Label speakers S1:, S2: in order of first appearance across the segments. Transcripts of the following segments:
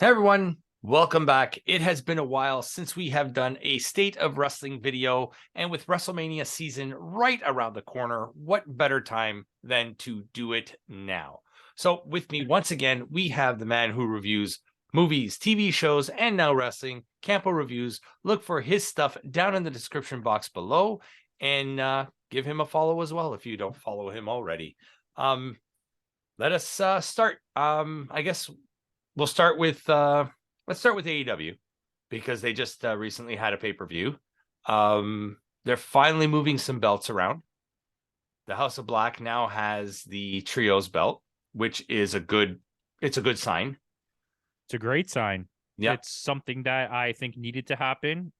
S1: Hey everyone, welcome back. It has been a while since we have done a State of Wrestling video, and with WrestleMania season right around the corner, what better time than to do it now? So with me once again, we have the man who reviews movies, TV shows, and now wrestling, Campo.Reviews. Look for his stuff down in the description box below, and give him a follow as well if you don't follow him already. Let us start. I guess we'll start with let's start with AEW because they just recently had a pay-per-view. They're finally moving some belts around. The House of Black now has the Trios belt, which is a good sign.
S2: It's a great sign.
S1: Yeah.
S2: It's something that I think needed to happen.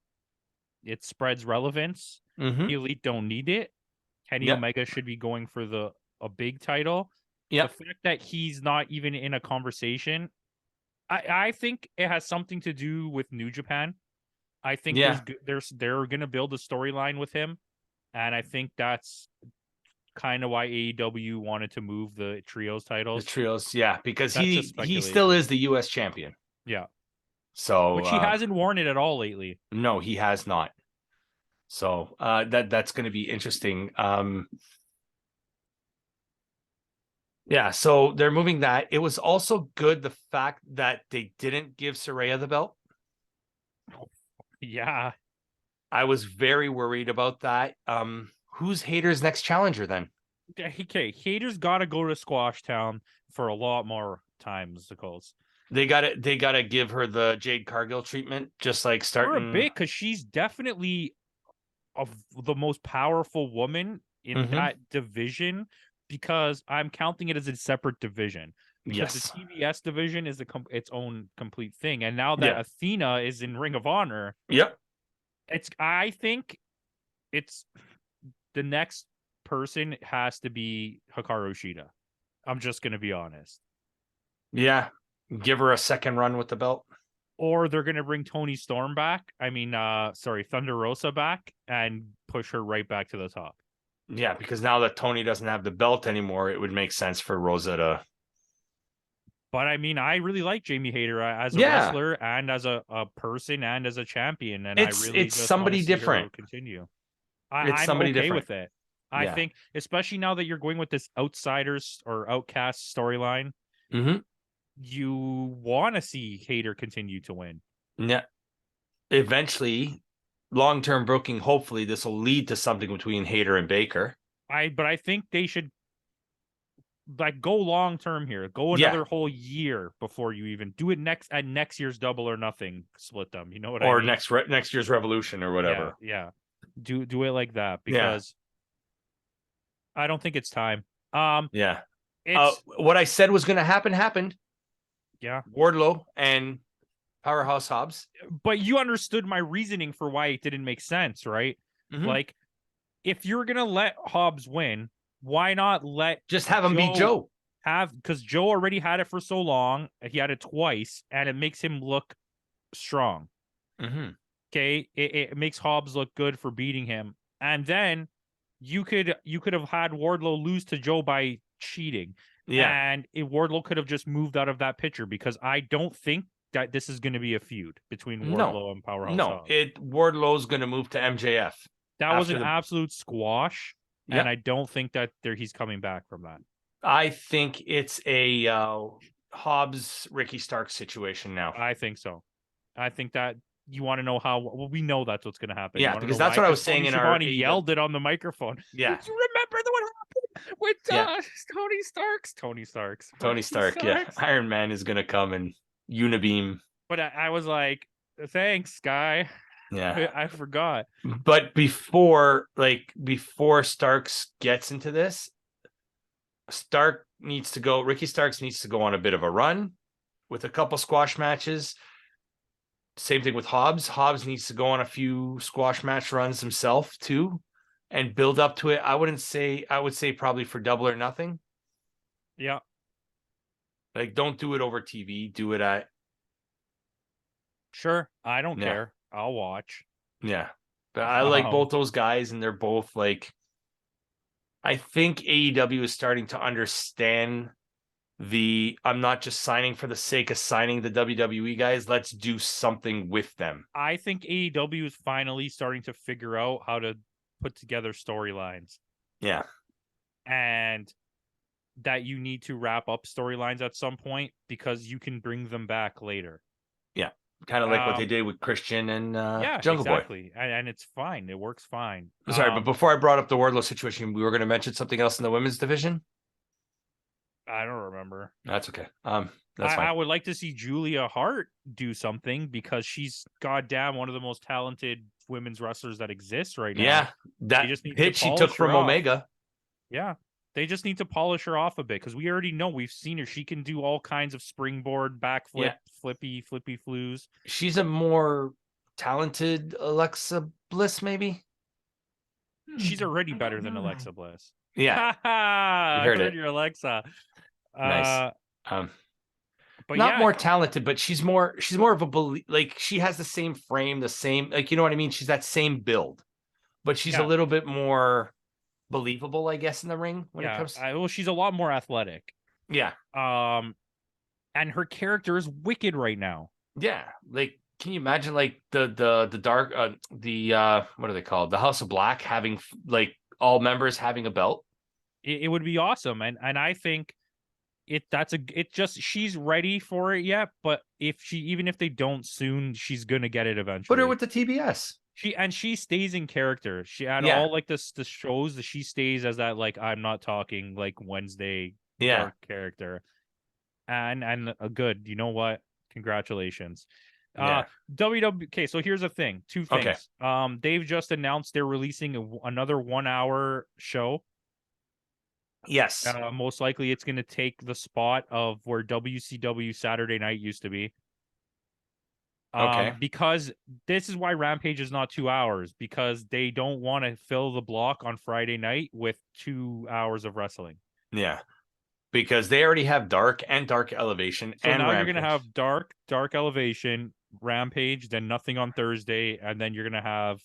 S2: It spreads relevance.
S1: Mm-hmm.
S2: The Elite don't need it. Kenny Omega should be going for a big title.
S1: Yeah.
S2: The fact that he's not even in a conversation, I think it has something to do with New Japan. I think they're going to build a storyline with him, and I think that's kind of why AEW wanted to move the Trios titles.
S1: The Trios, yeah, because
S2: that's
S1: he still is the US champion.
S2: Yeah.
S1: So
S2: which he hasn't worn it at all lately.
S1: No, he has not. So that's going to be interesting. Yeah, so they're moving that. It was also good the fact that they didn't give Saraya the belt.
S2: Yeah.
S1: I was very worried about that. Who's Hayter's next challenger then?
S2: Okay, Hayter's got to go to Squash Town for a lot more times, Nichols.
S1: They gotta give her the Jade Cargill treatment, just like starting
S2: for a bit, because she's definitely the most powerful woman in that division. Because I'm counting it as a separate division. Because the TBS division is its own complete thing, and now that Athena is in Ring of Honor, I think it's the next person has to be Hikaru Shida. I'm just gonna be honest.
S1: Yeah, give her a second run with the belt,
S2: or they're gonna bring Toni Storm back. Thunder Rosa back and push her right back to the top.
S1: Yeah, because now that Tony doesn't have the belt anymore, it would make sense for Rosa to.
S2: But I mean, I really like Jamie Hayter as a wrestler and as a person and as a champion, and
S1: it's somebody different.
S2: Continue.
S1: I'm somebody
S2: okay
S1: different
S2: with it. I think, especially now that you're going with this outsiders or outcast storyline, you want to see Hayter continue to win.
S1: Yeah, eventually. Long-term booking, hopefully this will lead to something between Hayter and Baker.
S2: But I think they should go long-term here. Go another whole year before you even do it next year's Double or Nothing. Split them. You know what I mean?
S1: Or next year's Revolution or whatever.
S2: Yeah. Do it like that because I don't think it's time. What
S1: I said was going to happen happened.
S2: Yeah.
S1: Wardlow and Powerhouse Hobbs.
S2: But you understood my reasoning for why it didn't make sense, right? Like, if you're gonna let Hobbs win, why not
S1: just have him beat Joe?
S2: Because Joe already had it for so long. He had it twice, and it makes him look strong. Okay, it makes Hobbs look good for beating him, and then you could have had Wardlow lose to Joe by cheating. And Wardlow could have just moved out of that picture because I don't think that this is going to be a feud between Wardlow and Powerhouse.
S1: Wardlow's going to move to MJF.
S2: That was an absolute squash, and I don't think that he's coming back from that.
S1: I think it's a Hobbs Ricky Starks situation now.
S2: I think so. I think that you want to know how. Well, we know that's what's going to happen.
S1: Yeah, because that's what I was saying in our.
S2: He yelled it on the microphone.
S1: Yeah.
S2: Did you remember what happened with Tony Starks? Tony Stark.
S1: Yeah. Iron Man is going to come and Unibeam.
S2: But I was like, thanks, guy.
S1: Yeah.
S2: I forgot.
S1: But before Starks gets into this, Ricky Starks needs to go on a bit of a run with a couple squash matches. Same thing with Hobbs. Hobbs needs to go on a few squash match runs himself too and build up to it. I would say probably for Double or Nothing.
S2: Yeah.
S1: Like, don't do it over TV. Do it at.
S2: Sure. I don't care. I'll watch.
S1: Yeah. But I like both those guys, and they're both like. I think AEW is starting to understand I'm not just signing for the sake of signing the WWE guys. Let's do something with them.
S2: I think AEW is finally starting to figure out how to put together storylines.
S1: Yeah.
S2: And that you need to wrap up storylines at some point because you can bring them back later.
S1: Yeah. Kind of like what they did with Christian and Jungle
S2: exactly.
S1: Boy.
S2: And it's fine. It works fine.
S1: Sorry, but before I brought up the Wardlow situation, we were going to mention something else in the women's division.
S2: I don't remember.
S1: That's okay. That's fine.
S2: I would like to see Julia Hart do something because she's goddamn one of the most talented women's wrestlers that exists right now.
S1: Yeah, that hit she took from Omega.
S2: Yeah, they just need to polish her off a bit because we already know, we've seen her. She can do all kinds of springboard, backflip, flippy flues.
S1: She's a more talented Alexa Bliss, maybe.
S2: She's already better than Alexa Bliss.
S1: Yeah,
S2: I heard your Alexa.
S1: Nice.
S2: But
S1: not more talented, but she's more of a like, she has the same frame, the same, like, you know what I mean? She's that same build, but she's a little bit more believable, I guess, in the ring when it comes.
S2: Well, she's a lot more athletic.
S1: Yeah.
S2: And her character is wicked right now.
S1: Yeah. Like, can you imagine like the dark what are they called? The House of Black having like all members having a belt?
S2: It would be awesome. And I think she's ready for it yet, but even if they don't soon, she's gonna get it eventually.
S1: Put her with the TBS. She
S2: stays in character. She had all like the shows that she stays as that, like, I'm not talking, like, Wednesday dark character. And good. You know what? Congratulations. WWE. Okay, so here's the thing. Two things. Okay. They've just announced they're releasing another 1 hour show.
S1: Yes.
S2: Most likely it's going to take the spot of where WCW Saturday Night used to be.
S1: Okay.
S2: Because this is why Rampage is not 2 hours, because they don't want to fill the block on Friday night with 2 hours of wrestling.
S1: Yeah. Because they already have Dark and Dark Elevation.
S2: So
S1: and
S2: now
S1: Rampage.
S2: You're going to have Dark Elevation, Rampage, then nothing on Thursday, and then you're going to have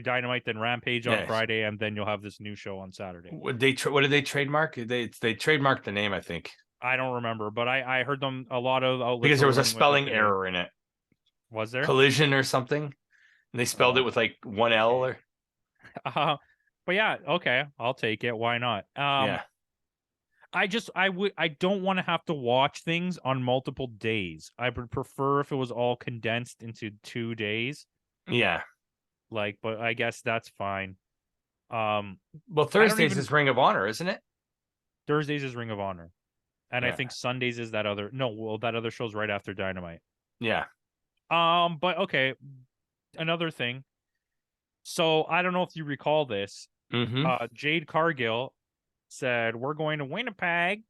S2: Dynamite, then Rampage on Friday, and then you'll have this new show on Saturday.
S1: What did they trademark? They trademarked the name, I think.
S2: I don't remember, but I heard them a lot of outlets
S1: because there was a spelling error in it.
S2: Was there?
S1: Collision or something? And they spelled it with like one L or.
S2: But yeah, okay, I'll take it. Why not? I don't want to have to watch things on multiple days. I would prefer if it was all condensed into 2 days.
S1: Yeah.
S2: But I guess that's fine.
S1: Well, Thursdays is Ring of Honor, isn't it?
S2: Thursdays is Ring of Honor. And I think Sundays is that other show's right after Dynamite.
S1: Yeah.
S2: But okay. Another thing. So I don't know if you recall this.
S1: Mm-hmm.
S2: Jade Cargill said, we're going to Winnipeg.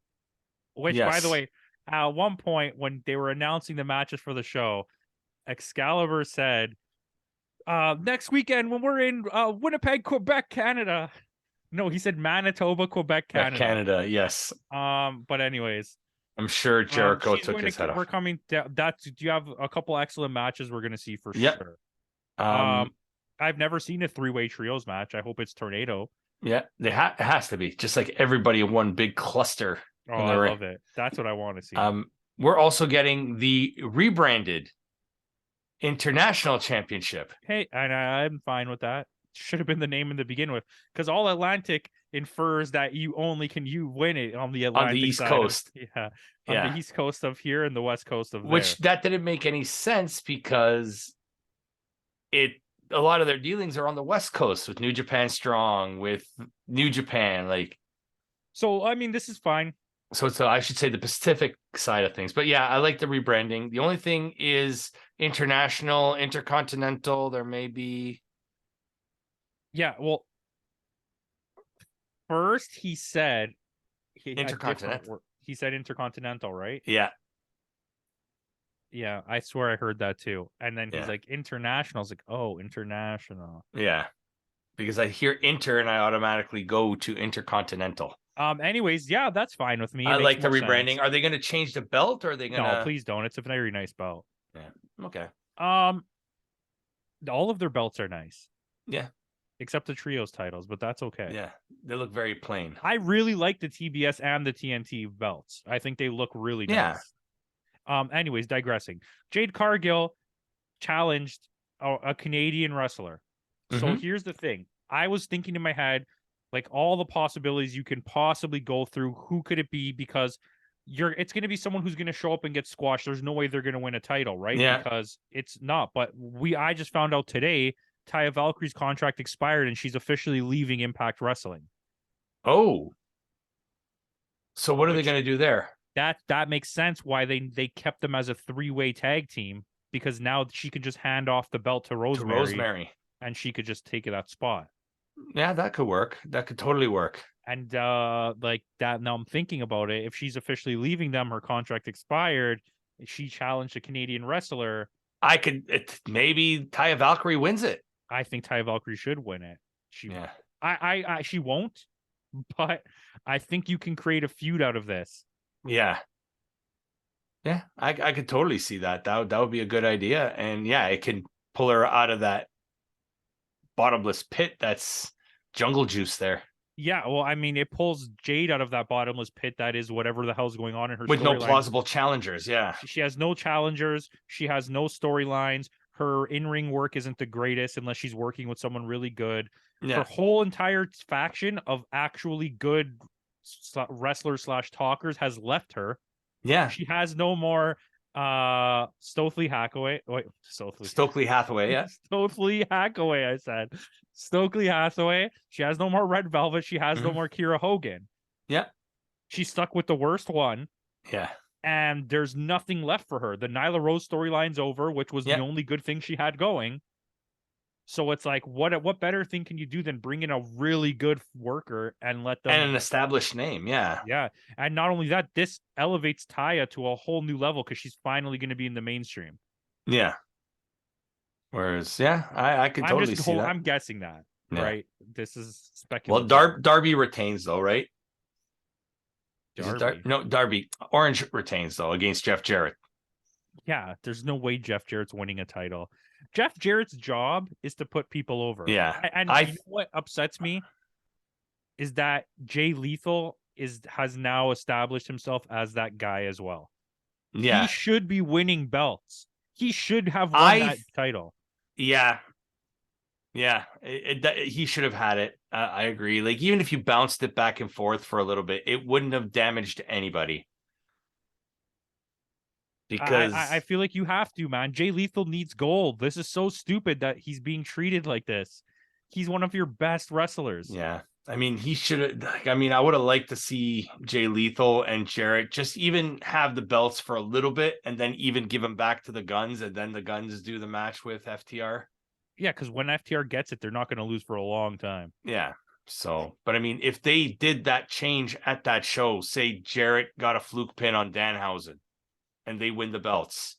S2: Which, by the way, at one point when they were announcing the matches for the show, Excalibur said, next weekend when we're in Winnipeg, Quebec, Canada. No, he said Manitoba, Quebec, Canada.
S1: Canada, yes.
S2: But anyways,
S1: I'm sure Jericho took his head off.
S2: We're coming. Do you have a couple excellent matches we're going to see for sure? I've never seen a 3-way trios match. I hope it's Tornado.
S1: Yeah, it has to be just like everybody in one big cluster.
S2: Oh, I love it. That's what I want to see.
S1: We're also getting the rebranded International Championship.
S2: Hey, and I'm fine with that. Should have been the name in the begin with, because All Atlantic infers that you win it on the Atlantic
S1: East
S2: side
S1: Coast.
S2: The East Coast of here and the West Coast of
S1: that didn't make any sense because a lot of their dealings are on the West Coast with New Japan Strong, with New Japan,
S2: So I mean, this is fine.
S1: So it's I should say the Pacific side of things, but yeah, I like the rebranding. The only thing is international, intercontinental. There may be.
S2: Yeah, well, first he said
S1: intercontinental.
S2: He said intercontinental, right?
S1: Yeah.
S2: Yeah, I swear I heard that too. And then he's like, international. I was like, oh, international.
S1: Yeah, because I hear inter and I automatically go to intercontinental.
S2: Anyways, yeah, that's fine with me.
S1: I like the rebranding. Are they going to change the belt, or are they going to?
S2: No, please don't. It's a very nice belt.
S1: Yeah. Okay.
S2: All of their belts are nice.
S1: Yeah.
S2: except the trios titles, but that's okay.
S1: Yeah, they look very plain.
S2: I really like the TBS and the TNT belts. I think they look really nice. Anyways, digressing. Jade Cargill challenged a Canadian wrestler. So here's the thing. I was thinking in my head, like all the possibilities you can possibly go through. Who could it be? Because it's going to be someone who's going to show up and get squashed. There's no way they're going to win a title, right?
S1: Yeah.
S2: Because it's not. But I just found out today Taya Valkyrie's contract expired and she's officially leaving Impact Wrestling.
S1: Oh. So what are they going to do there?
S2: That makes sense why they kept them as a 3-way tag team, because now she could just hand off the belt to Rosemary. And she could just take that spot.
S1: Yeah, that could work. That could totally work.
S2: And like that, now I'm thinking about it. If she's officially leaving them, her contract expired. She challenged a Canadian wrestler.
S1: Maybe Taya Valkyrie wins it.
S2: I think Taya Valkyrie should win it. She won't, but I think you can create a feud out of this.
S1: Yeah. Yeah, I could totally see that. That would be a good idea. And yeah, it can pull her out of that bottomless pit that's jungle juice there.
S2: Yeah, well, I mean, it pulls Jade out of that bottomless pit that is whatever the hell's going on in her
S1: with no plausible challengers. Yeah,
S2: she has no challengers. She has no storylines. Her in-ring work isn't the greatest unless she's working with someone really good.
S1: Yeah.
S2: Her whole entire faction of actually good wrestlers / talkers has left her.
S1: Yeah,
S2: she has no more Stokely Hathaway. Wait,
S1: Stokely Hathaway, yeah.
S2: Stokely Hathaway, I said. Stokely Hathaway. She has no more Red Velvet. She has no more Kira Hogan.
S1: Yeah.
S2: She's stuck with the worst one.
S1: Yeah.
S2: And there's nothing left for her. The Nyla Rose storyline's over, which was the only good thing she had going. So it's like, what better thing can you do than bring in a really good worker and let them...
S1: And an established name, yeah.
S2: Yeah. And not only that, this elevates Taya to a whole new level because she's finally going to be in the mainstream.
S1: Yeah. Whereas, yeah, I could totally see that.
S2: I'm guessing that, right? This is speculative.
S1: Well, Darby retains, though, right?
S2: Darby.
S1: Darby. Orange retains, though, against Jeff Jarrett.
S2: Yeah, there's no way Jeff Jarrett's winning a title. Jeff Jarrett's job is to put people over.
S1: Yeah.
S2: And you know what upsets me is that Jay Lethal has now established himself as that guy as well.
S1: Yeah.
S2: He should be winning belts. He should have won that title.
S1: Yeah. Yeah. He should have had it. I agree. Like, even if you bounced it back and forth for a little bit, it wouldn't have damaged anybody. Because
S2: I feel like you have to, man. Jay Lethal needs gold. This is so stupid that he's being treated like this. He's one of your best wrestlers.
S1: Yeah. I mean, he should have. I mean, I would have liked to see Jay Lethal and Jarrett just even have the belts for a little bit and then even give them back to the Guns, and then the Guns do the match with FTR.
S2: Yeah, because when FTR gets it, they're not going to lose for a long time.
S1: Yeah. So, but I mean, if they did that change at that show, say Jarrett got a fluke pin on Danhausen, and they win the belts,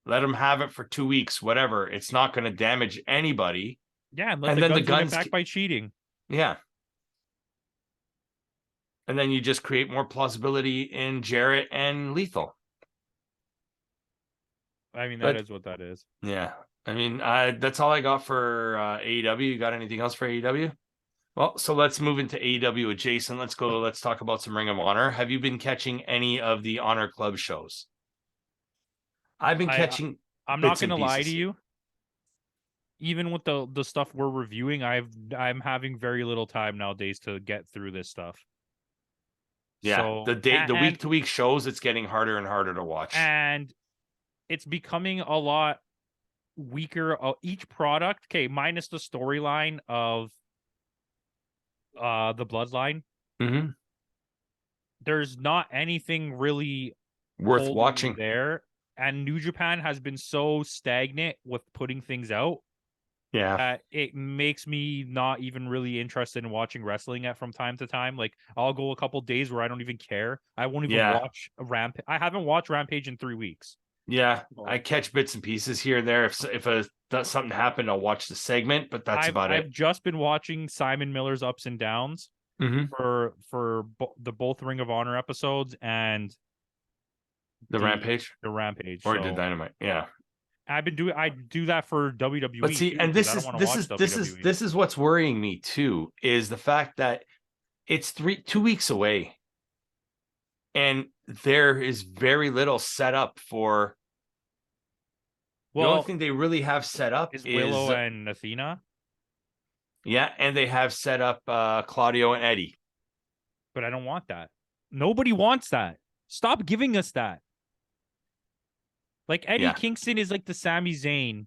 S1: let them have it for 2 weeks, whatever. It's not going to damage anybody.
S2: Yeah, and let the Guns win it back by cheating.
S1: Yeah. And then you just create more plausibility in Jarrett and Lethal.
S2: I mean, that is what that is.
S1: Yeah. I mean, that's all I got for AEW. You got anything else for AEW? Well, so let's move into AEW adjacent. Let's talk about some Ring of Honor. Have you been catching any of the Honor Club shows? I've been catching.
S2: I'm not going to lie to you. Even with the stuff we're reviewing, I'm having very little time nowadays to get through this stuff.
S1: Yeah, so, the week-to-week shows, it's getting harder and harder to watch.
S2: And it's becoming a lot weaker. Each product, okay, minus the storyline of the Bloodline.
S1: Mm-hmm.
S2: There's not anything really
S1: worth watching
S2: there. And New Japan has been so stagnant with putting things out.
S1: Yeah,
S2: it makes me not even really interested in watching wrestling from time to time. Like, I'll go a couple days where I don't even care. I won't even watch a Rampage. I haven't watched Rampage in 3 weeks.
S1: Yeah, I catch bits and pieces here and there. If something happened, I'll watch the segment, but that's about it.
S2: I've just been watching Simon Miller's ups and downs for the both Ring of Honor episodes and
S1: the Rampage,
S2: or the Dynamite.
S1: Yeah.
S2: I do that for WWE
S1: But see,
S2: too,
S1: and
S2: because I don't want to watch WWE.
S1: this is what's worrying me too, is the fact that it's 2 weeks away, and there is very little set up for. The only
S2: Well,
S1: thing they really have set up
S2: is
S1: is
S2: Willow and Athena,
S1: yeah, and they have set up Claudio and Eddie.
S2: but I don't want that. Nobody wants that. Stop giving us that. Like Eddie
S1: Yeah.
S2: Kingston is like the Sami Zayn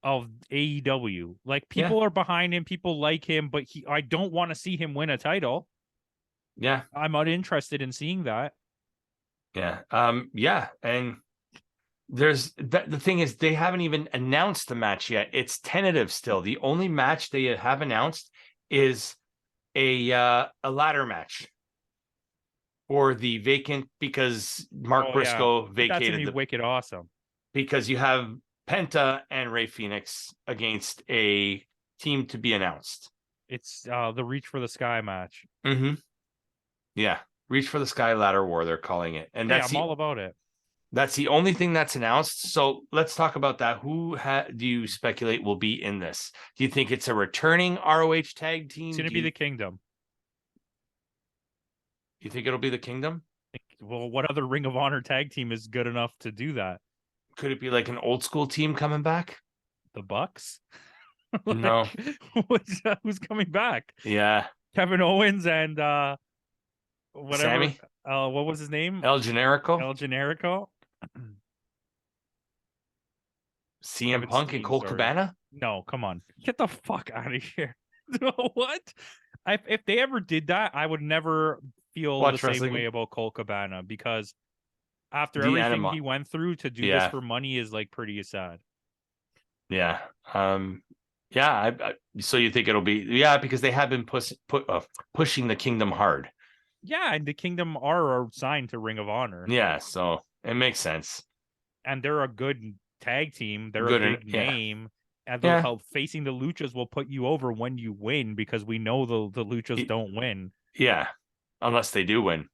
S2: of AEW. Like
S1: Yeah.
S2: people are behind him, people like him, but I don't want to see him win a title.
S1: Yeah.
S2: I'm uninterested in seeing that.
S1: Yeah. Yeah, and there's the thing is they haven't even announced the match yet. It's tentative still. The only match they have announced is a ladder match for the vacant, because Mark Briscoe
S2: That's gonna
S1: vacated
S2: be wicked awesome.
S1: because you have Penta and Rey Fenix against a team to be announced.
S2: It's the Reach for the Sky match.
S1: Mm-hmm. Yeah, Reach for the Sky Ladder War, they're calling it, and
S2: I'm all about it.
S1: That's the only thing that's announced. So let's talk about that. Who do you speculate will be in this? Do you think it's a returning ROH tag team?
S2: It's going to be the Kingdom.
S1: You think it'll be the Kingdom?
S2: Well, what other Ring of Honor tag team is good enough to do that?
S1: Could it be like an old school team coming back?
S2: The Bucks?
S1: No.
S2: Who's coming back?
S1: Yeah.
S2: Kevin Owens and whatever.
S1: Sammy?
S2: What was his name?
S1: El Generico?
S2: El Generico?
S1: CM Punk and Cole Cabana?
S2: No, come on. Get the fuck out of here. What? If they ever did that, I would never feel the same way about Cole Cabana, because after everything he went through, to do this for money is like pretty sad.
S1: Yeah. Yeah. So you think it'll be, because they have been pushing the Kingdom hard.
S2: Yeah, and the Kingdom are signed to Ring of Honor.
S1: Yeah, so it makes sense.
S2: And they're a good tag team. They're a big name. And how facing the Luchas will put you over when you win, because we know the Luchas don't win.
S1: Yeah, unless they do win.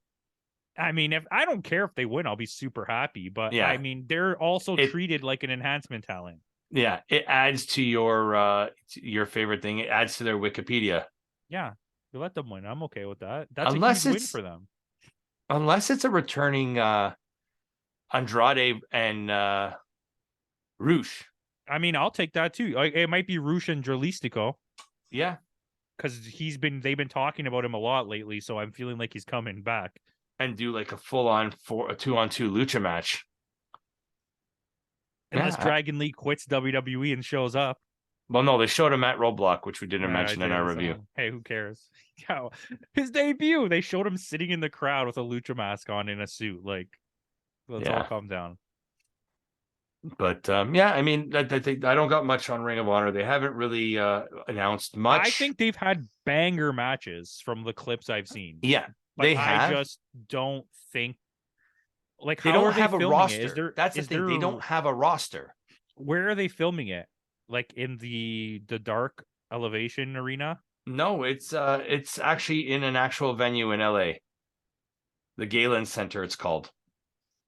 S2: I mean, if I don't care if they win, I'll be super happy. But I mean, they're also treated like an enhancement talent. Yeah,
S1: it adds to your favorite thing. It adds to their Wikipedia.
S2: Yeah, you let them win. I'm okay with that. That's a huge win for them.
S1: Unless it's a returning Andrade and Roosh.
S2: I mean, I'll take that too. It might be Roosh and Jalistico.
S1: Yeah,
S2: because they've been talking about him a lot lately, so I'm feeling like he's coming back.
S1: And do like a full-on 2-on-2 lucha match.
S2: Unless Dragon Lee quits WWE and shows up.
S1: Well, no, they showed him at Roadblock, which we didn't mention in our review.
S2: Hey, who cares? His debut, they showed him sitting in the crowd with a lucha mask on in a suit. Like, let's all calm down.
S1: But I mean, I think I don't got much on Ring of Honor. They haven't really announced much.
S2: I think they've had banger matches from the clips I've seen.
S1: Yeah,
S2: but I just don't think
S1: they don't have a roster. That's the thing. They don't have a roster.
S2: Where are they filming it? Like in the Dark Elevation Arena?
S1: No, it's actually in an actual venue in LA. The Galen Center, it's called.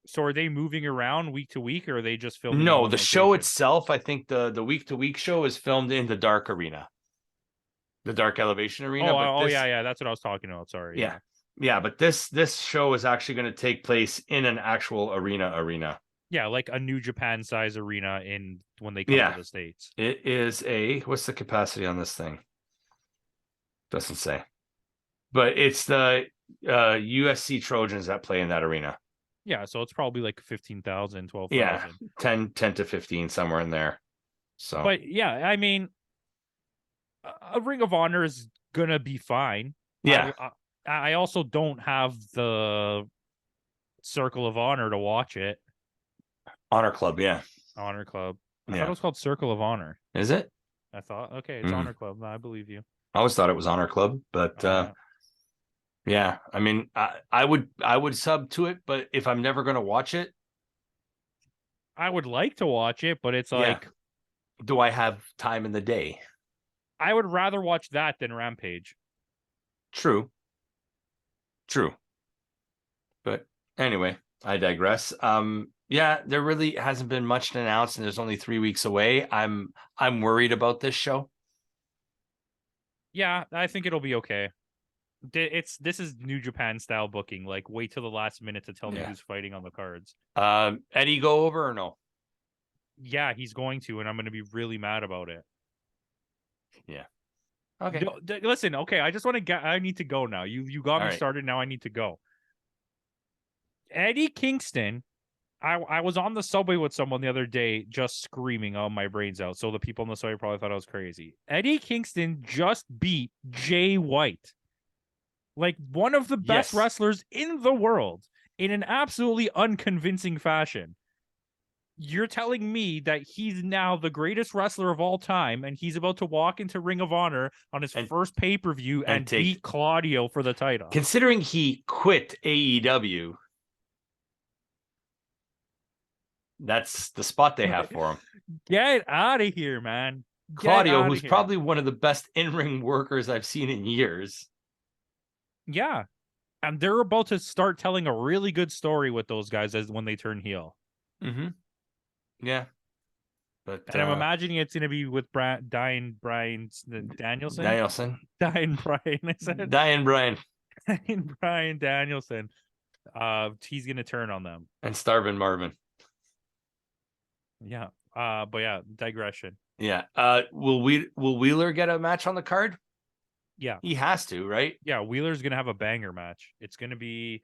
S2: So are they moving around week to week, or are they just filming?
S1: No, the show itself, I think the week to week show is filmed in the Dark Arena. The Dark Elevation Arena.
S2: Yeah, that's what I was talking about. Sorry.
S1: Yeah, but this show is actually going to take place in an actual arena.
S2: Yeah, like a New Japan size arena when they come to the States.
S1: It is what's the capacity on this thing? Doesn't say. But it's the USC Trojans that play in that arena.
S2: Yeah, so it's probably like 15,000, 12,000.
S1: Yeah, 10 to 15, somewhere in there. So,
S2: but yeah, I mean, a Ring of Honor is gonna be fine.
S1: Yeah.
S2: I also don't have the Circle of Honor to watch it.
S1: Honor Club, yeah.
S2: Honor Club. I thought it was called Circle of Honor.
S1: Is it?
S2: I thought, okay, it's Honor Club. No, I believe you.
S1: I always thought it was Honor Club, but yeah, I mean, I would sub to it, but if I'm never going to watch it,
S2: I would like to watch it, but it's like,
S1: do I have time in the day?
S2: I would rather watch that than Rampage.
S1: True. But anyway, I digress. Yeah, there really hasn't been much to announce, and there's only 3 weeks away. I'm worried about this show.
S2: Yeah, I think it'll be okay. This is New Japan style booking. Like, wait till the last minute to tell me who's fighting on the cards.
S1: Eddie go over or no?
S2: Yeah, he's going to, and I'm going to be really mad about it.
S1: Yeah. Okay.
S2: Listen, okay, I just want to get. I need to go now. You got me started. Now I need to go. Eddie Kingston. I was on the subway with someone the other day just screaming all my brains out. So the people on the subway probably thought I was crazy. Eddie Kingston just beat Jay White. Like one of the best wrestlers in the world in an absolutely unconvincing fashion. You're telling me that he's now the greatest wrestler of all time, and he's about to walk into Ring of Honor on his first pay-per-view and beat Claudio for the title.
S1: Considering he quit AEW, that's the spot they have for him.
S2: Get out of here, man.
S1: Claudio, who's probably one of the best in-ring workers I've seen in years.
S2: Yeah. And they're about to start telling a really good story with those guys as when they turn heel.
S1: Mm-hmm. Yeah.
S2: But I'm imagining it's going to be with Danielson.
S1: Danielson.
S2: Brian, I said.
S1: Brian
S2: Danielson. He's going to turn on them.
S1: And Starvin Marvin.
S2: Yeah. But yeah, digression.
S1: Yeah. Will Wheeler get a match on the card?
S2: Yeah.
S1: He has to, right?
S2: Yeah, Wheeler's gonna have a banger match. It's gonna be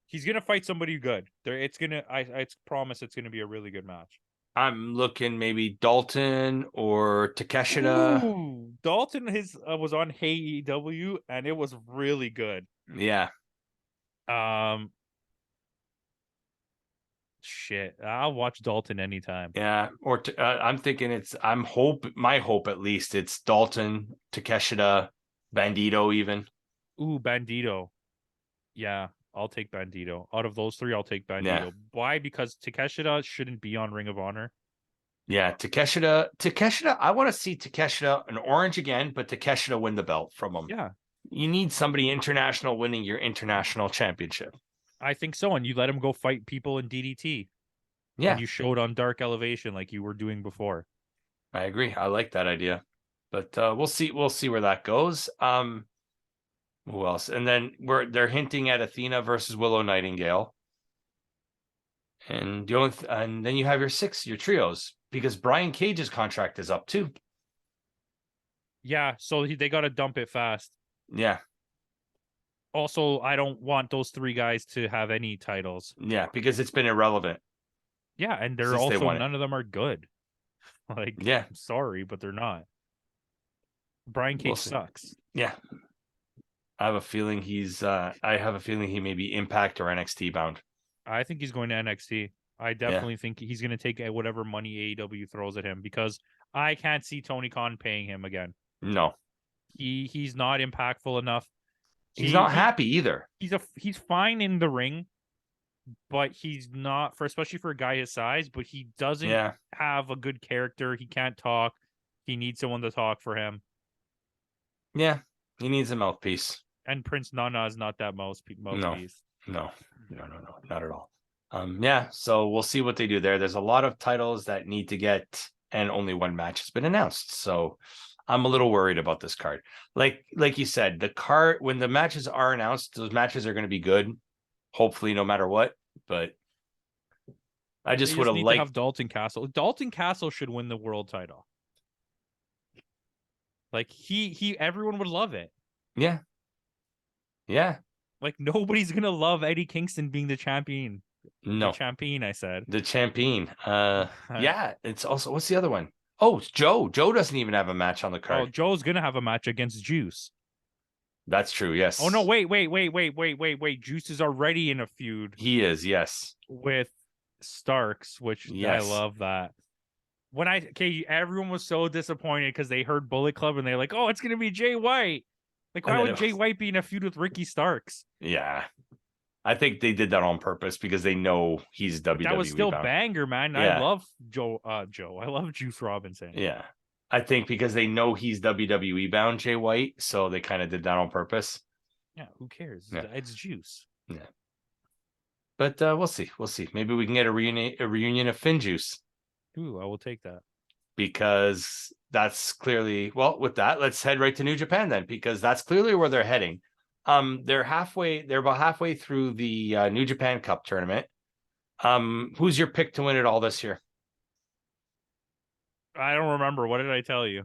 S2: he's gonna fight somebody good. I promise it's gonna be a really good match.
S1: I'm looking maybe Dalton or Takeshita.
S2: Ooh, Dalton was on AEW and it was really good.
S1: Yeah.
S2: Shit, I'll watch Dalton anytime.
S1: Yeah, or I'm thinking my hope at least it's Dalton, Takeshita, Bandito even.
S2: Ooh, Bandito. Yeah, I'll take Bandito. Out of those three, I'll take Bandito.
S1: Yeah.
S2: Why? Because Takeshita shouldn't be on Ring of Honor.
S1: Yeah, Takeshita. I want to see Takeshita an orange again, but Takeshita win the belt from him.
S2: Yeah.
S1: You need somebody international winning your international championship.
S2: I think so. And you let him go fight people in DDT.
S1: Yeah.
S2: And you showed on Dark Elevation like you were doing before.
S1: I agree. I like that idea. But we'll see where that goes. Who else? And then they're hinting at Athena versus Willow Nightingale. And and then you have your trios, because Brian Cage's contract is up too.
S2: Yeah, so they got to dump it fast.
S1: Yeah.
S2: Also, I don't want those three guys to have any titles.
S1: Yeah, because it's been irrelevant.
S2: Yeah, and they're also none of them are good. Like, yeah, I'm sorry, but they're not. Brian Cage sucks.
S1: Yeah. I have a feeling he may be Impact or NXT bound.
S2: I think he's going to NXT. I definitely think he's going to take whatever money AEW throws at him, because I can't see Tony Khan paying him again.
S1: No.
S2: He's not impactful enough.
S1: He's not happy either.
S2: He's fine in the ring, but he's not especially for a guy his size, but he doesn't have a good character. He can't talk. He needs someone to talk for him.
S1: Yeah, he needs a mouthpiece.
S2: And Prince Nana is not that mouthpiece.
S1: No, not at all. Yeah, so we'll see what they do there. There's a lot of titles that need to get, and only one match has been announced. So I'm a little worried about this card. Like you said, the card, when the matches are announced, those matches are going to be good, hopefully, no matter what. But I just would have liked to have
S2: Dalton Castle. Dalton Castle should win the world title. Like everyone would love it.
S1: Yeah. Yeah.
S2: Like nobody's gonna love Eddie Kingston being the champion.
S1: No.
S2: The champion, I said.
S1: The champion. Yeah. It's also, what's the other one? Oh, it's Joe. Joe doesn't even have a match on the card.
S2: Oh, Joe's gonna have a match against Juice.
S1: That's true, yes.
S2: Oh no, wait. Juice is already in a feud.
S1: He is, yes.
S2: With Starks, which I love that. Everyone was so disappointed because they heard Bullet Club and they're like, oh, it's gonna be Jay White. Like, why would Jay White be in a feud with Ricky Starks?
S1: Yeah. I think they did that on purpose because they know he's WWE.
S2: That was still banger, man.
S1: Yeah.
S2: I love Joe. I love Juice Robinson.
S1: Yeah. I think because they know he's WWE bound, Jay White, so they kind of did that on purpose.
S2: Yeah, who cares?
S1: Yeah.
S2: It's Juice.
S1: Yeah. But we'll see. We'll see. Maybe we can get a reunion of Finn Juice.
S2: Ooh, I will take that.
S1: Because that's clearly, well, with that, let's head right to New Japan then, because that's clearly where they're heading. They're about halfway through the New Japan Cup tournament. Who's your pick to win it all this year?
S2: I don't remember. What did I tell you?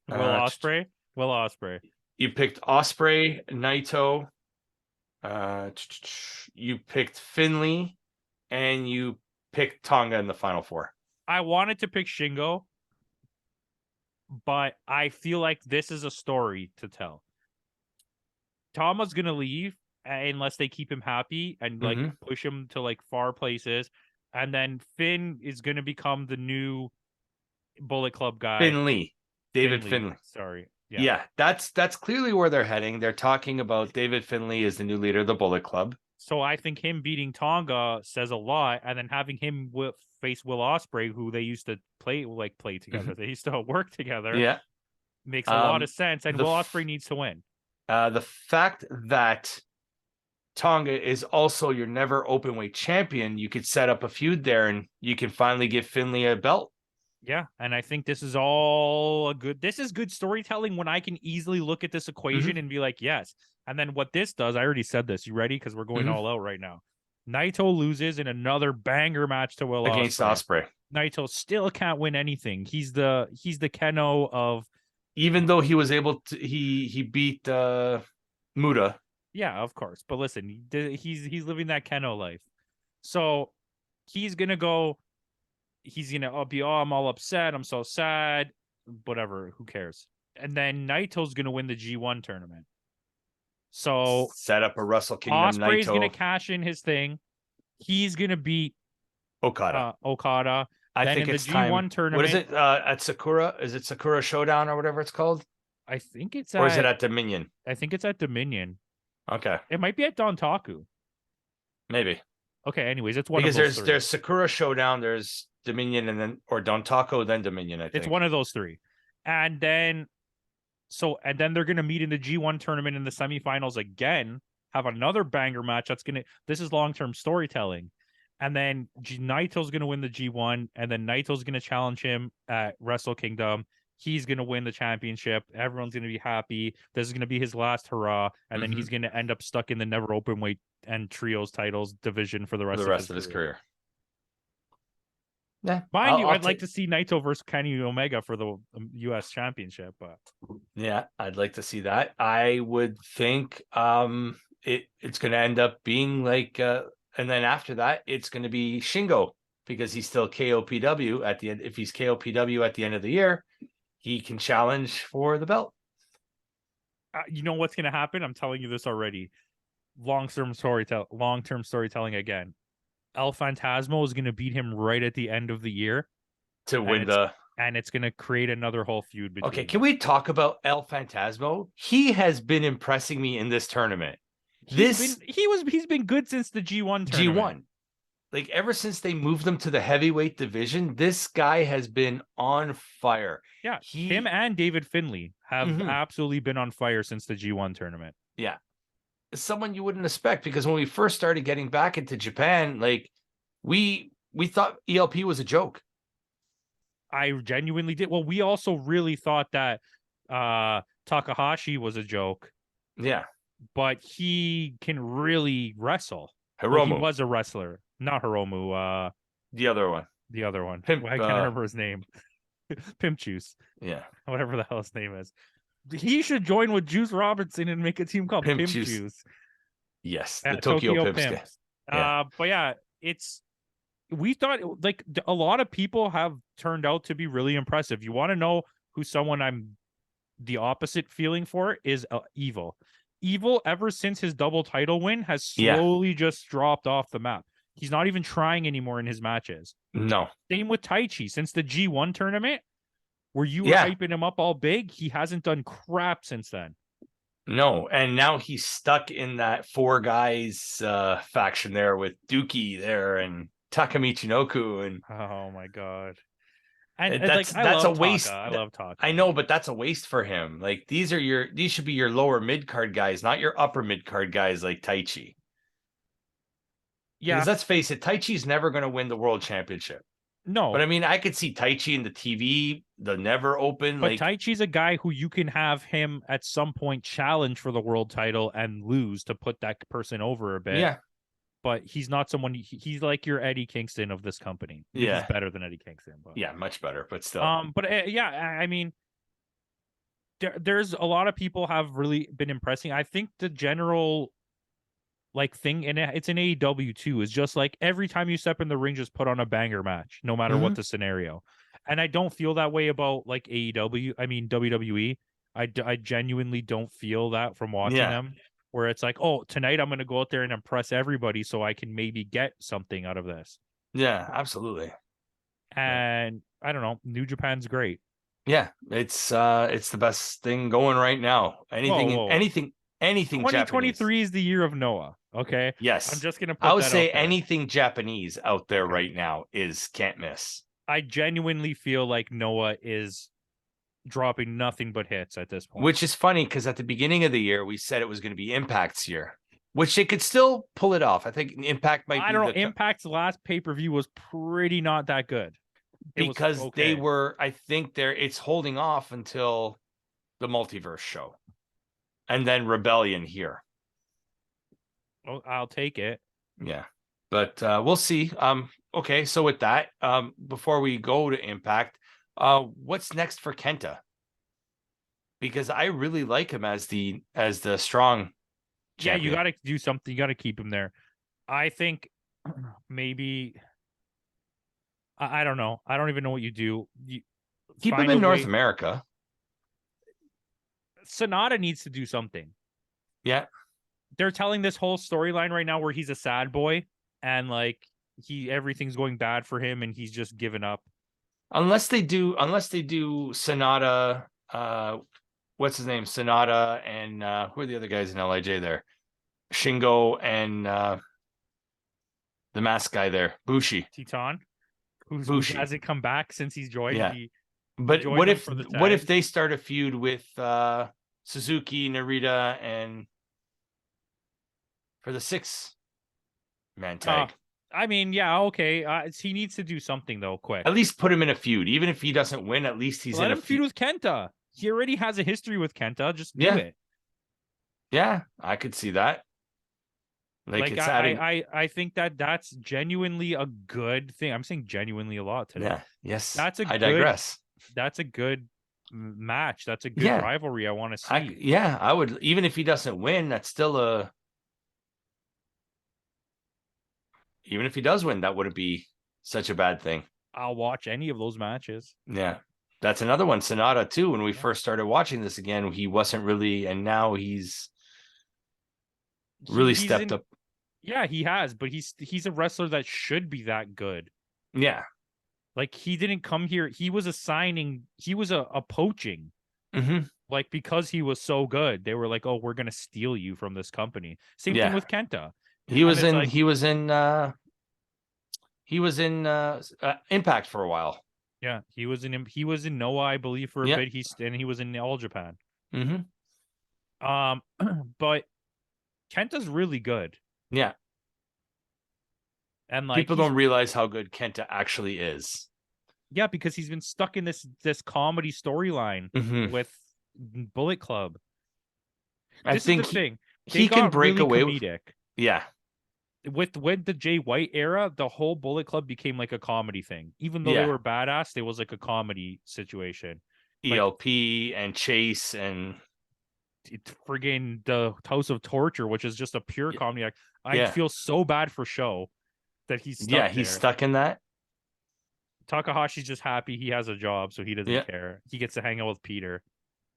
S2: Will Ospreay? Will Ospreay.
S1: You picked Ospreay, Naito. You picked Finley, and you picked Tonga in the final four.
S2: I wanted to pick Shingo, but I feel like this is a story to tell. Tama's gonna leave unless they keep him happy and like push him to like far places, and then Finn is gonna become the new Bullet Club guy.
S1: Finley. David Finley.
S2: Sorry.
S1: Yeah, that's clearly where they're heading. They're talking about David Finley as the new leader of the Bullet Club.
S2: So I think him beating Tonga says a lot, and then having him face Will Ospreay, who they used to play together. They used to work together.
S1: Yeah,
S2: makes a lot of sense. And Will Ospreay needs to win.
S1: The fact that Tonga is also your never openweight champion, you could set up a feud there, and you can finally give Finley a belt.
S2: Yeah, and I think this is all this is good storytelling when I can easily look at this equation and be like, yes. And then what this does, I already said this. You ready? Because we're going all out right now. Naito loses in another banger match to Will
S1: against Ospreay.
S2: Naito still can't win anything. He's the Keno of,
S1: even though he was able to, he beat Muda.
S2: Yeah, of course. But listen, he's living that Keno life. So he's gonna go. He's gonna be, I'm all upset. I'm so sad. Whatever. Who cares? And then Naito's gonna win the G1 tournament. So
S1: set up a Wrestle Kingdom.
S2: Ospreay's gonna cash in his thing. He's gonna beat
S1: Okada.
S2: I think it's the G1 tournament.
S1: What is it? At Sakura? Is it Sakura Showdown or whatever it's called?
S2: I think it's
S1: or is it at Dominion?
S2: I think it's at Dominion.
S1: Okay.
S2: It might be at Dontaku.
S1: Maybe.
S2: Okay, anyways, it's one
S1: because
S2: of those three.
S1: There's Sakura Showdown, there's Dominion, and then or Dontaku, then Dominion, I think.
S2: It's one of those three. And then they're gonna meet in the G1 tournament in the semifinals again, have another banger match. This is long-term storytelling. And then Naito's gonna win the G1, and then Naito's gonna challenge him at Wrestle Kingdom. He's going to win the championship. Everyone's going to be happy. This is going to be his last hurrah. And then he's going to end up stuck in the never openweight and trios titles division for the rest of his career.
S1: Yeah.
S2: Mind you, I'd like to see Naito versus Kenny Omega for the U.S. championship. But
S1: yeah, I'd like to see that. I would think it's going to end up being like, and then after that, it's going to be Shingo because he's still KOPW at the end. If he's KOPW at the end of the year, he can challenge for the belt.
S2: You know what's going to happen? I'm telling you this already. Long-term storytelling again. El Phantasmo is going to beat him right at the end of the year
S1: to win
S2: and it's going to create another whole feud between
S1: them. Can we talk about El Phantasmo? He has been impressing me in this tournament.
S2: He's been good since the G1 tournament.
S1: G1. Like ever since they moved them to the heavyweight division, this guy has been on fire.
S2: Yeah, him and David Finley have absolutely been on fire since the G1 tournament.
S1: Yeah, someone you wouldn't expect because when we first started getting back into Japan, like we thought ELP was a joke.
S2: I genuinely did. Well, we also really thought that Takahashi was a joke.
S1: Yeah,
S2: but he can really wrestle.
S1: Hiromu.
S2: He was a wrestler. Not Hiromu.
S1: The other one.
S2: I can't remember his name. Pimp Juice.
S1: Yeah.
S2: Whatever the hell his name is. He should join with Juice Robinson and make a team called Pimp Juice.
S1: Yes. The Tokyo Pimps.
S2: Yeah. But yeah, we thought like a lot of people have turned out to be really impressive. You want to know who someone I'm the opposite feeling for is Evil. Evil, ever since his double title win, has slowly just dropped off the map. He's not even trying anymore in his matches.
S1: No.
S2: Same with Taichi. Since the G1 tournament, where you were hyping him up all big, he hasn't done crap since then.
S1: No, and now he's stuck in that four guys faction there with Dookie there and Takami Chinoku. And
S2: oh my god. And
S1: that's a waste.
S2: I love Taka.
S1: I know, but that's a waste for him. Like these should be your lower mid card guys, not your upper mid card guys like Taichi.
S2: Yeah.
S1: Because let's face it, Taichi's never going to win the world championship.
S2: No.
S1: But I mean, I could see Taichi in the TV, the Never Open.
S2: But Taichi's a guy who you can have him at some point challenge for the world title and lose to put that person over a bit.
S1: Yeah.
S2: But he's not someone. He's like your Eddie Kingston of this company.
S1: Yeah.
S2: He's better than Eddie Kingston. But.
S1: Yeah, much better, but still.
S2: But yeah, I mean, there's a lot of people have really been impressing. I think the general like thing, and it's an AEW too, is just like every time you step in the ring, just put on a banger match, no matter what the scenario. And I don't feel that way about like AEW. I mean WWE. I genuinely don't feel that from watching them. Where it's like, oh, tonight I'm going to go out there and impress everybody so I can maybe get something out of this.
S1: Yeah, absolutely.
S2: And I don't know, New Japan's great.
S1: Yeah, it's the best thing going right now. Anything
S2: 2023
S1: Japanese.
S2: is the year of Noah. Okay.
S1: Yes.
S2: I'm just gonna put
S1: I would
S2: that
S1: say
S2: out there.
S1: anything Japanese out there right now is can't miss.
S2: I genuinely feel like Noah is dropping nothing but hits at this point.
S1: Which is funny because at the beginning of the year we said it was going to be Impact's year, which they could still pull it off. I think Impact might be.
S2: I don't know. Impact's last pay-per-view was pretty not that good.
S1: Because they were, I think it's holding off until the multiverse show. And then Rebellion here.
S2: Well, I'll take it.
S1: Yeah. But we'll see. Okay, so with that, before we go to Impact, what's next for Kenta? Because I really like him as the strong champion.
S2: Yeah, you got to do something. You got to keep him there. I think maybe I don't know. I don't even know what you do.
S1: Keep him in North America.
S2: Sonata needs to do something.
S1: Yeah.
S2: They're telling this whole storyline right now where he's a sad boy and like everything's going bad for him and he's just given up.
S1: Unless they do Sonata, what's his name? Sonata and who are the other guys in LIJ there? Shingo and the mask guy there, Bushi.
S2: Titan, who hasn't come back since he's joined.
S1: Yeah. But what if they start a feud with Suzuki, Narita, and for the 6-man tag?
S2: I mean, yeah, okay. He needs to do something though, quick.
S1: At least put him in a feud, even if he doesn't win. At least he's in a
S2: feud with Kenta. He already has a history with Kenta. Just do it.
S1: Yeah, I could see that.
S2: I think that's genuinely a good thing. I'm saying genuinely a lot today.
S1: Yeah. Yes.
S2: I
S1: digress.
S2: That's a good match. That's a good rivalry I want to see.
S1: I would, even if he doesn't win, that's still even if he does win, that wouldn't be such a bad thing.
S2: I'll watch any of those matches.
S1: Yeah. That's another one. Sonata too. When we first started watching this again, he wasn't really, and now he's really stepped up.
S2: Yeah, he has, but he's a wrestler that should be that good.
S1: Yeah.
S2: Like he didn't come here. He was a poaching.
S1: Mm-hmm.
S2: Like because he was so good, they were like, "Oh, we're gonna steal you from this company." Same thing with Kenta.
S1: He was in Impact for a while.
S2: Yeah, he was in Noah, I believe, for a bit. He was in All Japan.
S1: Mm-hmm.
S2: But Kenta's really good.
S1: Yeah.
S2: And like
S1: people don't realize how good Kenta actually is.
S2: Yeah, because he's been stuck in this comedy storyline with Bullet Club.
S1: I think
S2: the thing.
S1: He can break
S2: really
S1: away
S2: comedic.
S1: Yeah.
S2: With the Jay White era, the whole Bullet Club became like a comedy thing. Even though they were badass, it was like a comedy situation.
S1: ELP and Chase and
S2: friggin' the House of Torture, which is just a pure comedy act. I feel so bad for Sho that he's stuck there.
S1: He's stuck in that.
S2: Takahashi's just happy he has a job, so he doesn't care. He gets to hang out with Peter.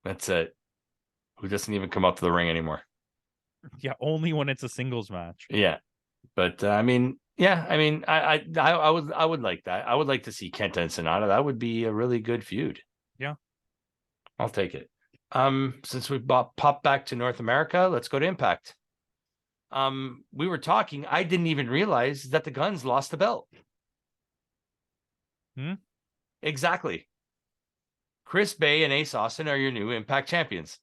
S1: That's it. Who doesn't even come up to the ring anymore.
S2: Yeah, only when it's a singles match.
S1: Yeah. But I would like that. I would like to see Kenta and Sonata. That would be a really good feud.
S2: Yeah.
S1: I'll take it. Since we popped back to North America, let's go to Impact. We were talking. I didn't even realize that the Guns lost the belt. Exactly. Chris Bay and Ace Austin are your new Impact champions.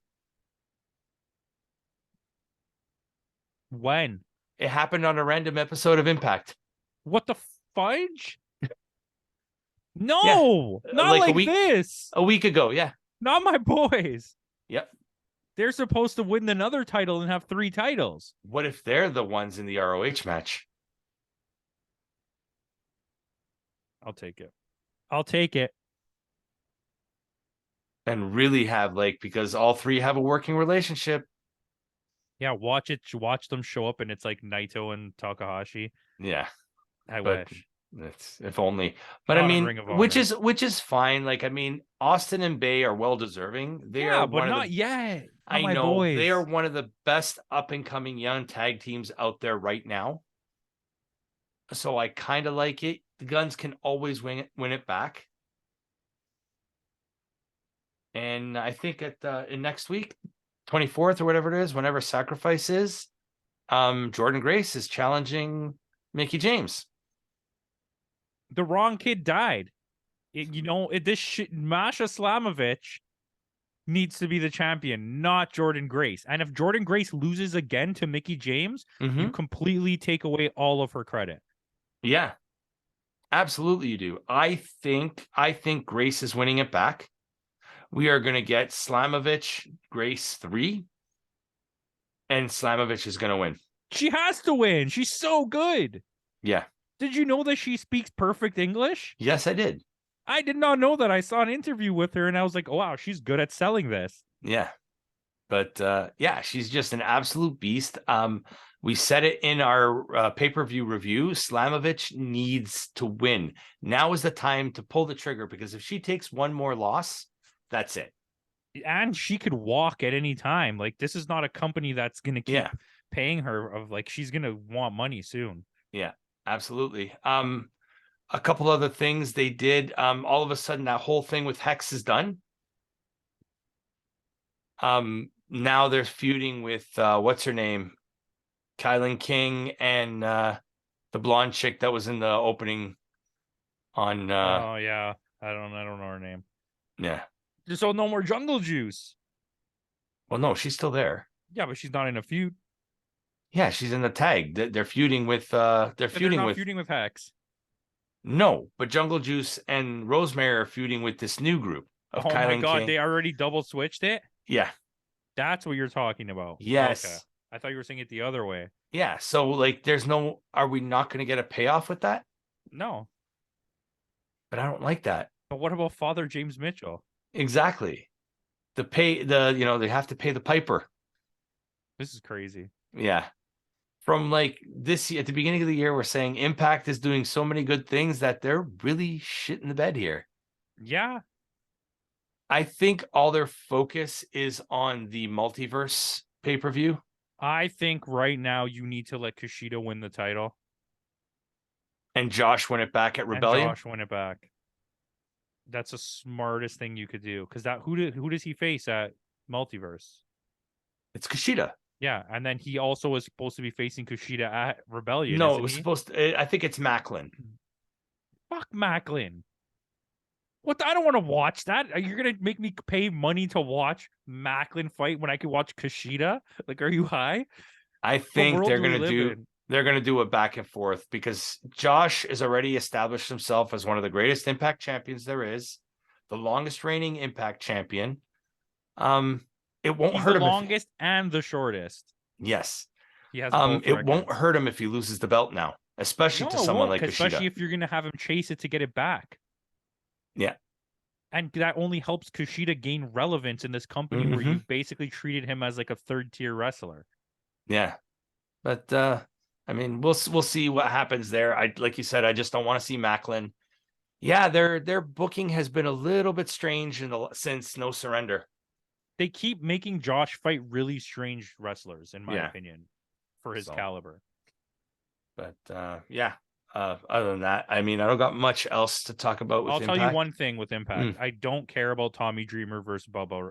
S2: When?
S1: It happened on a random episode of Impact.
S2: What the fudge? No, not
S1: like
S2: like this.
S1: A week ago, yeah.
S2: Not my boys.
S1: Yep.
S2: They're supposed to win another title and have 3 titles.
S1: What if they're the ones in the ROH match?
S2: I'll take it. I'll take it.
S1: And really have because all 3 have a working relationship.
S2: Yeah, watch it. Watch them show up, and it's like Naito and Takahashi.
S1: Yeah,
S2: I wish.
S1: It's if only. But
S2: Not
S1: I
S2: on
S1: mean,
S2: Ring of
S1: which
S2: Honor.
S1: is fine. I mean, Austin and Bay are well deserving. They are
S2: but
S1: one
S2: not
S1: of the.
S2: yet. Not
S1: I
S2: my
S1: know
S2: boys.
S1: they are one of the best up and coming young tag teams out there right now. So I kind of like it. The Guns can always win it back. And I think in next week, 24th or whatever it is, whenever Sacrifice is, Jordan Grace is challenging Mickie James.
S2: The wrong kid died. Masha Slamovich needs to be the champion, not Jordan Grace. And if Jordan Grace loses again to Mickie James, you completely take away all of her credit.
S1: Yeah, absolutely you do. I think Grace is winning it back. We are going to get Slamovich, Grace 3, and Slamovich is going to win.
S2: She has to win. She's so good.
S1: Yeah.
S2: Did you know that she speaks perfect English?
S1: Yes, I did.
S2: I did not know that. I saw an interview with her and I was like, oh, wow, she's good at selling this.
S1: Yeah. But yeah, she's just an absolute beast. We said it in our pay-per-view review. Slamovich needs to win. Now is the time to pull the trigger, because if she takes one more loss, that's it.
S2: And she could walk at any time. This is not a company that's going to keep paying her. She's going to want money soon.
S1: Yeah, absolutely. A couple other things they did. All of a sudden, that whole thing with Hex is done. Now they're feuding with what's her name, Kylan King, and the blonde chick that was in the opening on.
S2: Oh yeah, I don't know her name.
S1: Yeah.
S2: So no more Jungle Juice.
S1: Well, no, she's still there.
S2: Yeah, but she's not in a feud.
S1: Yeah, she's in the tag. They're feuding with. They're feuding
S2: with Hex.
S1: No, but Jungle Juice and Rosemary are feuding with this new group of Kylan
S2: my god,
S1: King.
S2: They already double switched it?
S1: Yeah.
S2: That's what you're talking about.
S1: Yes.
S2: Okay. I thought you were saying it the other way.
S1: Yeah. So are we not going to get a payoff with that?
S2: No.
S1: But I don't like that.
S2: But what about Father James Mitchell?
S1: Exactly. They have to pay the piper.
S2: This is crazy.
S1: Yeah. From this year, at the beginning of the year, we're saying Impact is doing so many good things that they're really shit in the bed here.
S2: Yeah.
S1: I think all their focus is on the multiverse pay-per-view.
S2: I think right now you need to let Kushida win the title.
S1: And Josh win it back at Rebellion.
S2: That's the smartest thing you could do. Because who does he face at Multiverse?
S1: It's Kushida.
S2: Yeah, and then he also was supposed to be facing Kushida at Rebellion.
S1: No, it was supposed to. I think it's Macklin.
S2: Fuck Macklin. What? I don't want to watch that. You're gonna make me pay money to watch Macklin fight when I could watch Kushida? Are you high?
S1: I think they're gonna do a back and forth, because Josh has already established himself as one of the greatest Impact champions there is, the longest reigning Impact champion. It won't hurt him.
S2: The longest and the shortest.
S1: Yes.
S2: He has
S1: it won't hurt him if he loses the belt now, especially to someone like Kushida.
S2: Especially if you're going to have him chase it to get it back.
S1: Yeah.
S2: And that only helps Kushida gain relevance in this company where you basically treated him as a third-tier wrestler.
S1: Yeah. But, I mean, we'll see what happens there. Like you said, I just don't want to see Macklin. Yeah, their booking has been a little bit strange since No Surrender.
S2: They keep making Josh fight really strange wrestlers, in my opinion, for his caliber.
S1: But other than that, I mean, I don't got much else to talk about with Impact.
S2: I'll tell you one thing with Impact. I don't care about Tommy Dreamer versus Bubba.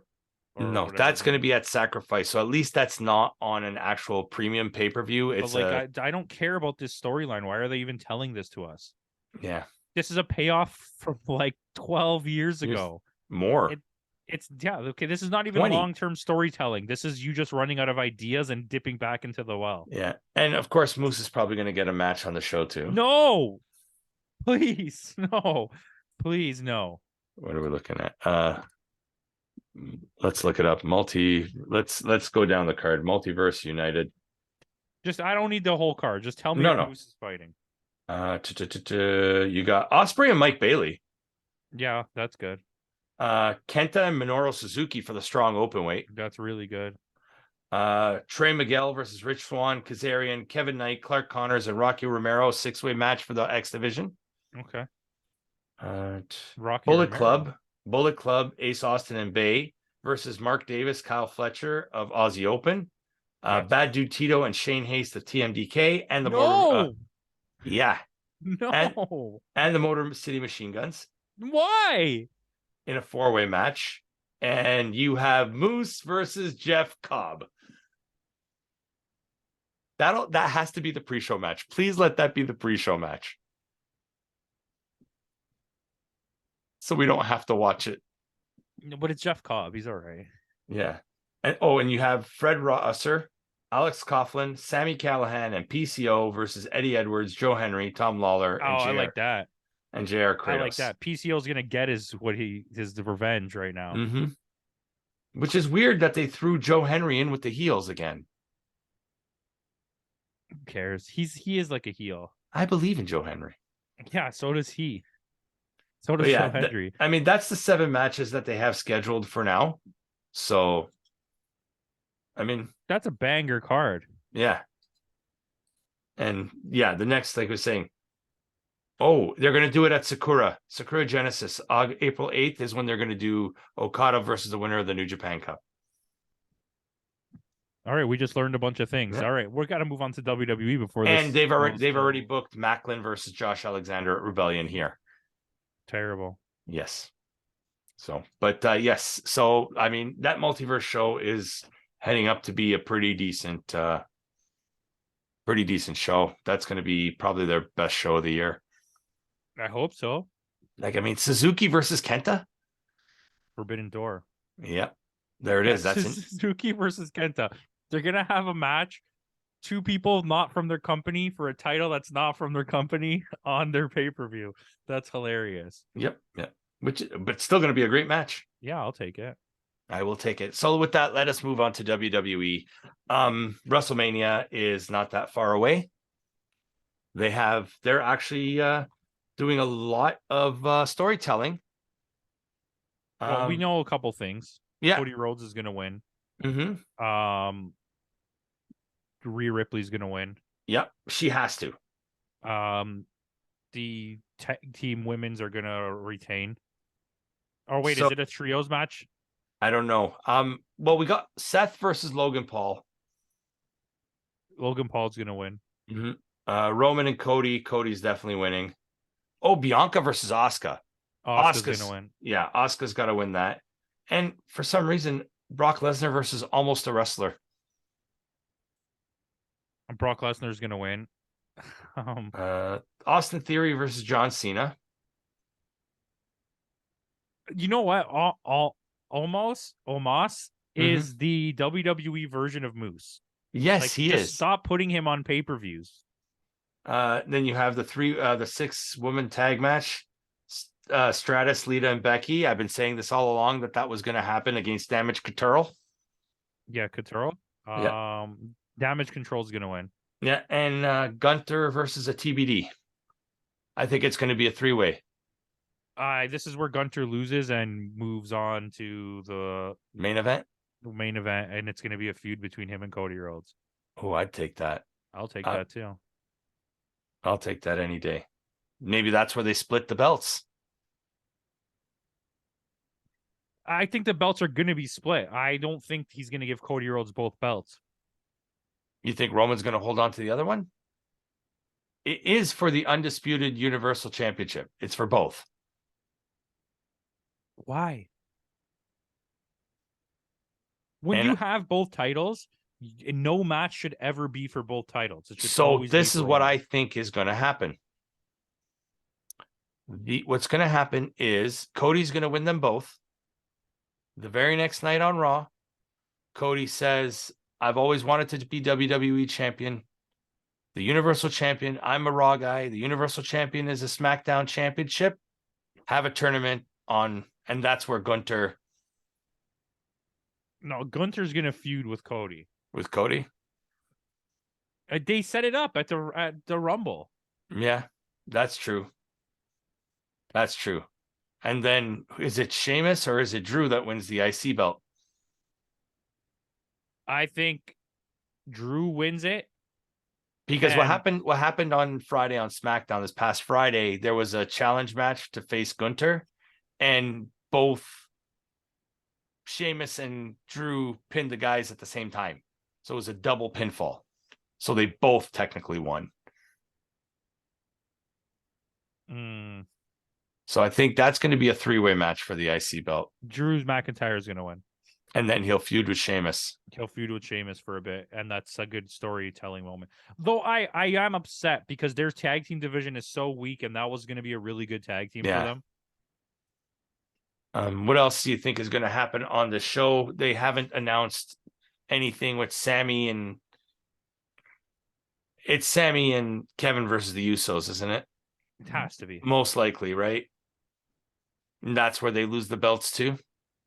S1: No, that's going to be at Sacrifice. So at least that's not on an actual premium pay-per-view. It's
S2: I don't care about this storyline. Why are they even telling this to us?
S1: Yeah.
S2: This is a payoff from 12 years ago.
S1: More.
S2: Okay, this is not even
S1: 20.
S2: long-term storytelling. This is you just running out of ideas and dipping back into the well.
S1: Yeah. And of course, Moose is probably going to get a match on the show too.
S2: No, please, no, please, no.
S1: What are we looking at? Let's look it up. Let's go down the card. Multiverse United.
S2: I don't need the whole card. Just tell me
S1: No,
S2: if
S1: no.
S2: Moose is fighting.
S1: You got Osprey and Mike Bailey.
S2: Yeah, that's good.
S1: Kenta and Minoru Suzuki for the strong open weight.
S2: That's really good.
S1: Trey Miguel versus Rich Swann, Kazarian, Kevin Knight, Clark Connors, and Rocky Romero, 6-way match for the X division.
S2: Okay.
S1: Rocky Bullet Club, Ace Austin and Bay versus Mark Davis, Kyle Fletcher of Aussie Open. Bad Dude Tito and Shane Hayes of TMDK and the
S2: No,
S1: and the Motor City Machine Guns.
S2: Why?
S1: In a 4-way match. And you have Moose versus Jeff Cobb. That has to be the pre-show match. Please let that be the pre-show match, so we don't have to watch it.
S2: But it's Jeff Cobb. He's all right.
S1: Yeah. And you have Fred Rosser, Alex Coughlin, Sammy Callahan, and PCO versus Eddie Edwards, Joe Henry, Tom Lawler, and
S2: I like that.
S1: And JR Kratos.
S2: I like that. PCO's gonna get his revenge right now.
S1: Mm-hmm. Which is weird that they threw Joe Henry in with the heels again.
S2: Who cares? He is like a heel.
S1: I believe in Joe Henry.
S2: Yeah, so does he. So does Joe Henry.
S1: I mean, that's the 7 matches that they have scheduled for now. So, I mean,
S2: that's a banger card.
S1: Yeah. And yeah, the next, like I was saying, they're going to do it at Sakura Genesis. April 8th is when they're going to do Okada versus the winner of the New Japan Cup.
S2: All right, we just learned a bunch of things. Yeah. All right, we're got to move on to WWE before this.
S1: And they've already booked Macklin versus Josh Alexander at Rebellion here.
S2: Terrible.
S1: Yes. So, but yes. So, I mean, that multiverse show is heading up to be a pretty decent show. That's going to be probably their best show of the year.
S2: I hope so.
S1: Like, I mean, Suzuki versus Kenta.
S2: Forbidden Door.
S1: Yeah, there it is. That's
S2: Suzuki versus Kenta. They're going to have a match. 2 people not from their company for a title that's not from their company on their pay-per-view. That's hilarious.
S1: Yep. But still going to be a great match.
S2: Yeah, I'll take it.
S1: I will take it. So with that, let us move on to WWE. WrestleMania is not that far away. They're actually doing a lot of storytelling.
S2: Well, we know a couple things.
S1: Yeah.
S2: Cody Rhodes is going to win.
S1: Mm-hmm.
S2: Rhea Ripley's going to win.
S1: Yep, she has to.
S2: The team women's are going to retain. Oh, wait, is it a trios match?
S1: I don't know. Well, we got Seth versus Logan Paul.
S2: Logan Paul's going to win.
S1: Mm-hmm. Roman and Cody. Cody's definitely winning. Oh, Bianca versus Asuka.
S2: Asuka's going to win.
S1: Yeah, Asuka's got to win that. And for some reason, Brock Lesnar versus Almost a Wrestler.
S2: Brock Lesnar's going to win.
S1: Austin Theory versus John Cena.
S2: You know what? Omos is the WWE version of Moose.
S1: Yes, he is.
S2: Stop putting him on pay-per-views.
S1: Then you have the 6-woman tag match. Stratus, Lita, and Becky. I've been saying this all along that was going to happen against Damage Control.
S2: Yeah, Control. Damage Control is going to win.
S1: Yeah, and Gunther versus a TBD. I think it's going to be a 3-way.
S2: This is where Gunther loses and moves on to the
S1: main event.
S2: The main event, and it's going to be a feud between him and Cody Rhodes.
S1: Oh, I'd take that.
S2: I'll take that too.
S1: I'll take that any day. Maybe that's where they split the belts.
S2: I think the belts are going to be split. I don't think he's going to give Cody Rhodes both belts.
S1: You think Roman's going to hold on to the other one? It is for the undisputed Universal Championship. It's for both.
S2: Why? When you have both titles, no match should ever be for both titles.
S1: So this is what I think is going to happen. What's going to happen is Cody's going to win them both. The very next night on Raw, Cody says, I've always wanted to be WWE champion, the Universal Champion. I'm a Raw guy. The Universal Champion is a SmackDown Championship. Have a tournament on, and that's where Gunther.
S2: No, Gunther's gonna feud with Cody.
S1: With Cody?
S2: They set it up at the Rumble.
S1: Yeah, that's true. That's true. And then is it Sheamus or is it Drew that wins the IC belt?
S2: I think Drew wins it.
S1: Because what happened on Friday on SmackDown this past Friday, there was a challenge match to face Gunther, and both Sheamus and Drew pinned the guys at the same time. So it was a double pinfall. So they both technically won. So I think that's going to be a 3-way match for the IC belt.
S2: Drew McIntyre is going to win.
S1: And then he'll feud with Sheamus.
S2: He'll feud with Sheamus for a bit, and that's a good storytelling moment. Though I am upset because their tag team division is so weak, and that was going to be a really good tag team for
S1: them. What else do you think is going to happen on the show? They haven't announced anything with Sammy and... It's Sammy and Kevin versus the Usos, isn't it?
S2: It has to be.
S1: Most likely, right? And that's where they lose the belts too?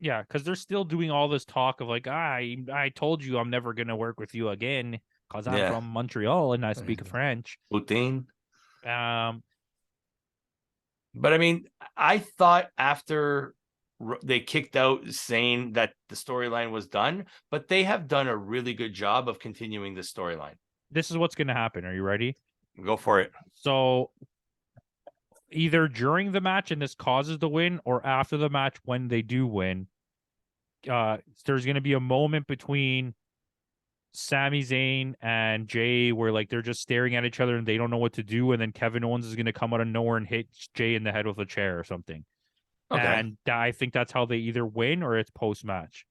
S2: Yeah, because they're still doing all this talk of like, I told you I'm never going to work with you again because I'm from Montreal and I speak French.
S1: Poutine.
S2: But
S1: I mean, I thought after they kicked out saying that the storyline was done, but they have done a really good job of continuing the storyline.
S2: This is what's going to happen. Are you ready?
S1: Go for it.
S2: So either during the match and this causes the win, or after the match when they do win, there's going to be a moment between Sami Zayn and Jay where like they're just staring at each other and they don't know what to do, and then Kevin Owens is going to come out of nowhere and hit Jay in the head with a chair or something. Okay. And I think that's how they either win or it's post-match.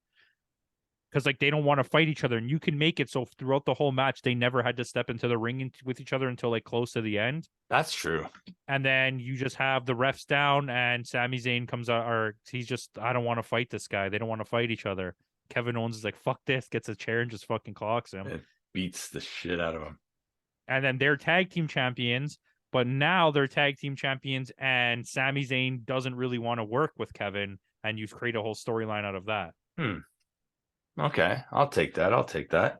S2: Because like they don't want to fight each other, and you can make it so throughout the whole match they never had to step into the ring with each other until like close to the end.
S1: That's true. And
S2: then you just have the refs down, and Sami Zayn comes out, or he's just, I don't want to fight this guy. They don't want to fight each other. Kevin Owens is like, fuck this, gets a chair and just fucking clocks him.
S1: It beats the shit out of him.
S2: And then they're tag team champions, but now they're tag team champions, and Sami Zayn doesn't really want to work with Kevin, and you create a whole storyline out of that.
S1: Okay, I'll take that.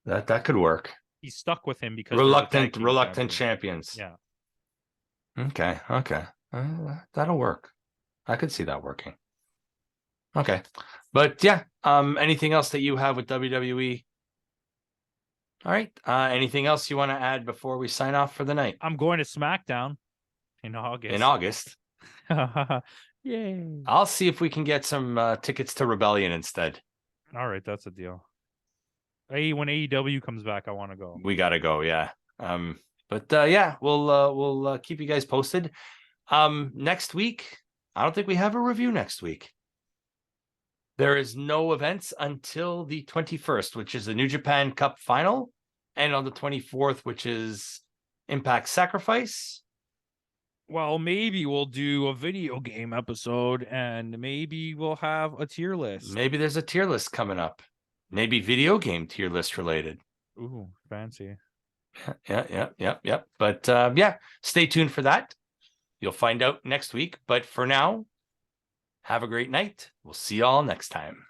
S1: That could work.
S2: He's stuck with him because
S1: reluctant champions.
S2: Yeah.
S1: Okay. That'll work. I could see that working. Okay, but yeah. Anything else that you have with WWE? All right. Anything else you want to add before we sign off for the night?
S2: I'm going to SmackDown in
S1: August.
S2: Yay!
S1: I'll see if we can get some tickets to Rebellion instead.
S2: All right, that's a deal. Hey, when AEW comes back, I want to go.
S1: We gotta go, yeah. But yeah, we'll keep you guys posted. Next week, I don't think we have a review next week. There is no events until the 21st, which is the New Japan Cup final, and on the 24th, which is Impact Sacrifice.
S2: Well, maybe we'll do a video game episode, and maybe we'll have a tier list.
S1: Maybe there's a tier list coming up. Maybe video game tier list related.
S2: Ooh, fancy.
S1: Yeah. But yeah, stay tuned for that. You'll find out next week. But for now, have a great night. We'll see y'all next time.